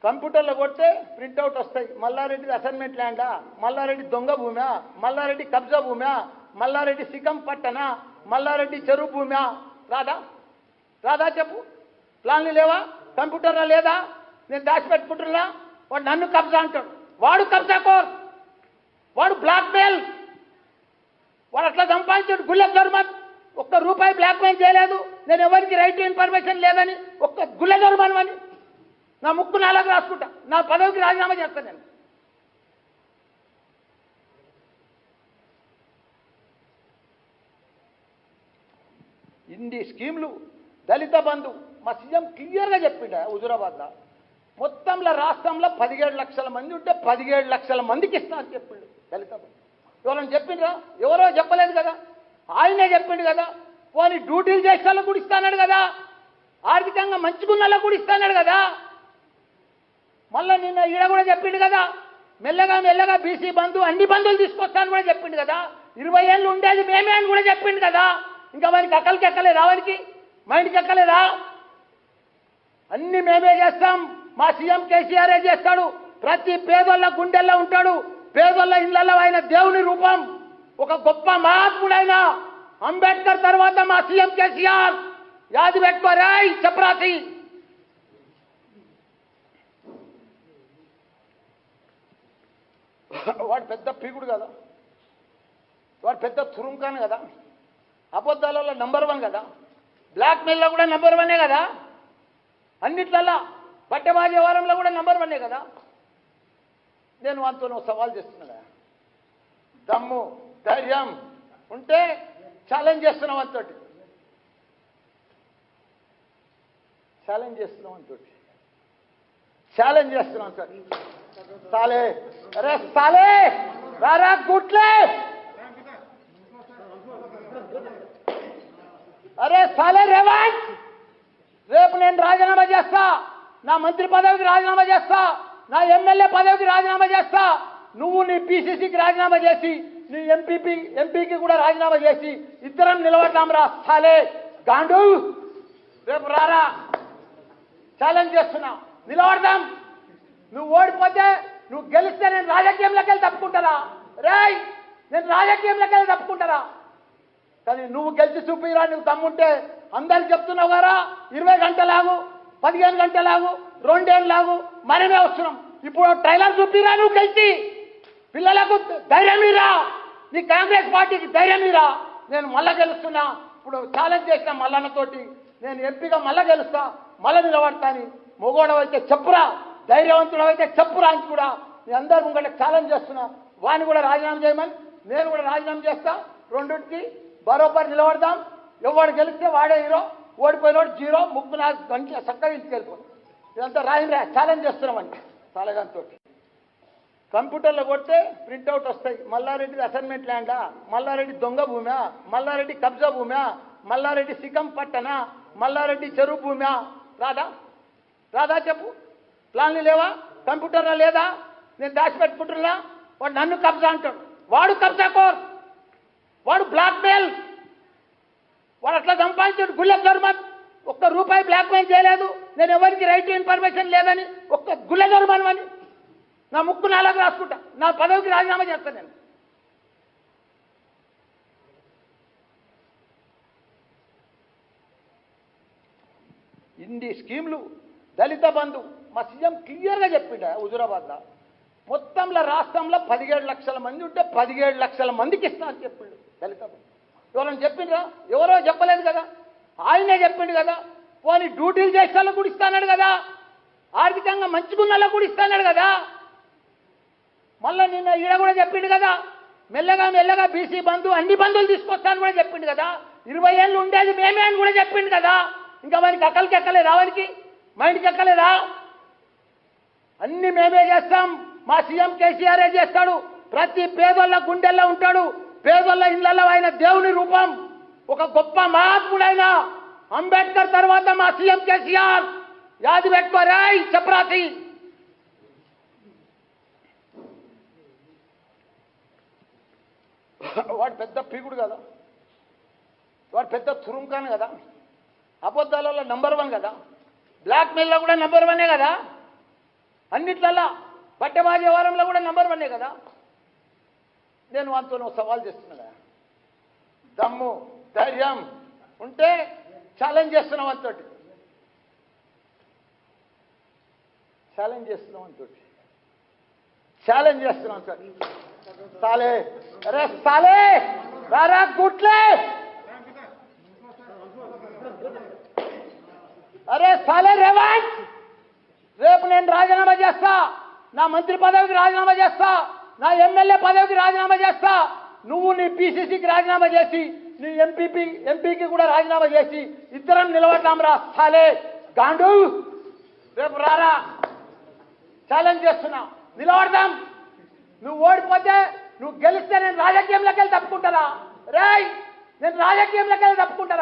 కంప్యూటర్లో కొడితే ప్రింట్అవుట్ వస్తాయి. మల్లారెడ్డి అసైన్మెంట్ ల్యాండా, మల్లారెడ్డి దొంగ భూమా, మల్లారెడ్డి కబ్జా భూమా, మల్లారెడ్డి సికం పట్టనా, మల్లారెడ్డి చెరువు భూమా? రాదా? రాదా చెప్పు? ప్లాన్లు లేవా? కంప్యూటర్లో లేదా? నేను దాచిపెట్టుకుంటున్నా. వాడు నన్ను కబ్జా అంటాడు. వాడు కబ్జా కోర్, వాడు బ్లాక్మెయిల్. వాడు అట్లా సంపాదించాడు. గుల్లె దొరమన్ ఒక్క రూపాయి బ్లాక్మెయిల్ చేయలేదు. నేను ఎవరికి రైట్ టు ఇన్ఫర్మేషన్ లేదని ఒక్క గుల్లె దొరమన్ అని నా ముక్కు నాలుగు రాసుకుంటా. నా పదవికి రాజీనామా చేస్తాను నేను. ఇన్ని స్కీమ్లు, దళిత బంధు మా సీఎం క్లియర్గా చెప్పిండ. హుజూరాబాద్లో మొత్తంలో రాష్ట్రంలో 17 లక్షల మంది ఉంటే 17 లక్షల మందికి ఇస్తా అని చెప్పిండు దళిత బంధు. ఎవరైనా చెప్పిండ్రా? ఎవరో చెప్పలేదు కదా, ఆయనే చెప్పిండు కదా. పోనీ డ్యూటీలు చేసే వాళ్ళకు కూడా ఇస్తాడు కదా, ఆర్థికంగా మంచుకున్న వాళ్ళకు కూడా ఇస్తాడు కదా. మళ్ళీ నిన్న ఈడ కూడా చెప్పిండు కదా, మెల్లగా మెల్లగా బీసీ బంధు అన్ని బంధువులు తీసుకొస్తాను కూడా చెప్పిండు కదా. 20 ఏళ్ళు ఉండేది మేమే అని కూడా చెప్పిండు కదా. ఇంకా వానికి అక్కలికి ఎక్కలేదా? వానికి మైండ్కి ఎక్కలేదా? అన్ని మేమే చేస్తాం. మా సీఎం కేసీఆరే చేస్తాడు. ప్రతి పేదోళ్ళ గుండెల్లో ఉంటాడు. పేదోళ్ళ ఇళ్లలో ఆయన దేవుని రూపం. ఒక గొప్ప మహాత్ముడైన అంబేద్కర్ తర్వాత మా సీఎం కేసీఆర్. యాది పెట్టుకోరాయ్ చపరాసి. వాడు పెద్ద పీకుడు కదా, వాడు పెద్ద తురుంకాను కదా, అబద్ధాలలో నంబర్ 1 కదా, బ్లాక్మెయిల్లో కూడా నంబర్ 1 కదా, అన్నిట్లల్లా బట్టబాజీ వ్యవహారంలో కూడా నంబర్ 1 కదా. నేను వాటితో సవాల్ చేస్తున్నా కదా, దమ్ము ధైర్యం ఉంటే ఛాలెంజ్ చేస్తున్నాం అంతటి, ఛాలెంజ్ చేస్తున్నాం అంతటి, ఛాలెంజ్ చేస్తున్నాం అంతటి. సాలే, అరే సాలే రారా గుట్లే, అరే సాలే రేవంత్, రేపు నేను రాజీనామా చేస్తా. నా మంత్రి పదవికి రాజీనామా చేస్తా, నా ఎమ్మెల్యే పదవికి రాజీనామా చేస్తా. నువ్వు నీ పీసీసీకి రాజీనామా చేసి, నీ ఎంపీకి కూడా రాజీనామా చేసి ఇద్దరం నిలబడతాం రా సాలే గాండు. రేపు రారా, ఛాలెంజ్ చేస్తున్నా, నిలబడదాం. నువ్వు ఓడిపోతే, నువ్వు గెలిస్తే నేను రాజకీయంలోకి వెళ్ళి తప్పుకుంటారా? రేయ్, నేను రాజకీయంలోకి వెళ్ళి తప్పుకుంటారా? కానీ నువ్వు గెలిచి చూపిరా. నువ్వు తమ్ముంటే అందరికి చెప్తున్నావు కదా, 20 గంటలాగు, 15 గంటలాగు, 2 ఏళ్ళలాగు, మనమే వస్తున్నాం. ఇప్పుడు ట్రైలర్ చూపిరా. నువ్వు గెలిచి పిల్లలకు ధైర్యం ఇరా, నీ కాంగ్రెస్ పార్టీకి ధైర్యం ఇరా. నేను మళ్ళా గెలుస్తున్నా. ఇప్పుడు ఛాలెంజ్ చేసిన మల్లన్నతోటి నేను ఎంపీగా మళ్ళా గెలుస్తా, మళ్ళా నిలబడతాని. మొగోడవైతే చెప్పురా, ధైర్యవంతుడు అయితే చెప్పురా అని కూడా నేను అందరు ముంగట ఛాలెంజ్ చేస్తున్నా. వాడిని కూడా రాజీనామా చేయమని, నేను కూడా రాజీనామా చేస్తా. రెండింటికి బరోబర్ నిలబడదాం. ఎవడు గెలిస్తే వాడే హీరో, ఓడిపోయినోడు జీరో. ముక్కు నాకు గంట చక్కగా ఇంటికెళ్ళిపోయి. ఇదంతా రాయిరా, ఛాలెంజ్ చేస్తున్నామండి తలగంతో. కంప్యూటర్లో కొడితే ప్రింట్అవుట్ వస్తాయి. మల్లారెడ్డి అసైన్మెంట్ ల్యాండా, మల్లారెడ్డి దొంగ భూమా, మల్లారెడ్డి కబ్జా భూమా, మల్లారెడ్డి సికం పట్టనా, మల్లారెడ్డి చెరువు భూమా? రాదా? రాదా చెప్పు? ప్లాన్లు లేవా? కంప్యూటర్లో లేదా? నేను దాచిపెట్టుకుంటున్నా. వాడు నన్ను కబ్జా అంటాడు. వాడు కబ్జా కోర్, వాడు బ్లాక్మెయిల్. వాడు అట్లా సంపాదించాడు. గుల్లె దొరమన్ ఒక్క రూపాయి బ్లాక్మెయిల్ చేయలేదు. నేను ఎవరికి రైట్ టు ఇన్ఫర్మేషన్ లేదని ఒక్క గుల్లె దొరమన్ అని నా ముక్కు నాలుగు రాసుకుంటా. నా పదవికి రాజీనామా చేస్తాను నేను. ఇన్ని స్కీమ్లు, దళిత బంధు మా సీఎం క్లియర్గా చెప్పిండ. హుజూరాబాద్లో మొత్తంలో రాష్ట్రంలో 17 లక్షల మంది ఉంటే 17 లక్షల మందికి ఇస్తా అని చెప్పిండు దళిత బంధు. ఎవరైనా చెప్పిండ్రా? ఎవరో చెప్పలేదు కదా, ఆయనే చెప్పిండు కదా. పోనీ డ్యూటీలు చేసే వాళ్ళకు కూడా ఇస్తాడు కదా, ఆర్థికంగా మంచుకున్న వాళ్ళకు కూడా ఇస్తాడు కదా. మళ్ళీ నిన్న ఈడ కూడా చెప్పిండు కదా, మెల్లగా మెల్లగా బీసీ బంధు అన్ని బంధువులు తీసుకొస్తాను కూడా చెప్పిండు కదా. 20 ఏళ్ళు ఉండేది మేమే అని కూడా చెప్పిండు కదా. ఇంకా వానికి అక్కలికి ఎక్కలేదా? వానికి మైండ్కి ఎక్కలేదా? అన్ని మేమే చేస్తాం. మా సీఎం కేసీఆరే చేస్తాడు. ప్రతి పేదోళ్ళ గుండెల్లో ఉంటాడు. పేదోళ్ళ ఇళ్లలో ఆయన దేవుని రూపం. ఒక గొప్ప మహాత్ముడైన అంబేద్కర్ తర్వాత మా సీఎం కేసీఆర్. యాది పెట్టుకోరాయ్ చపరాసి. వాడు పెద్ద పీకుడు కదా, వాడు పెద్ద తురుంకాను కదా, అబద్ధాలలో నంబర్ 1 కదా, బ్లాక్మెయిల్లో కూడా నంబర్ 1 కదా, అన్నిట్లల్లా పట్టెబాజీ వ్యవహారంలో కూడా నంబర్ 1 కదా. నేను వాంతో సవాల్ చేస్తున్నా కదా, దమ్ము ధైర్యం ఉంటే ఛాలెంజ్ చేస్తున్నాం అంతోటి, ఛాలెంజ్ చేస్తున్నాం అంతోటి, ఛాలెంజ్ చేస్తున్నాం అంతోటి. సాలే అరే సాలే రారా గుట్లే, అరే సాలే రేవంత్, రేపు నేను రాజీనామా చేస్తా, నా మంత్రి పదవికి రాజీనామా చేస్తా, నా ఎమ్మెల్యే పదవికి రాజీనామా చేస్తా. నువ్వు నీ పిసిసికి రాజీనామా చేసి నీ ఎంపీకి కూడా రాజీనామా చేసి ఇద్దరం నిలబడతాం రా సాలే గాండు. రేపు రారా, ఛాలెంజ్ చేస్తున్నా, నిలబడదాం. నువ్వు ఓడిపోతే, నువ్వు గెలిస్తే నేను రాజకీయంలోకి వెళ్ళి తప్పుకుంటారా? రేయ్, నేను రాజకీయంలోకి వెళ్ళి తప్పుకుంటారా?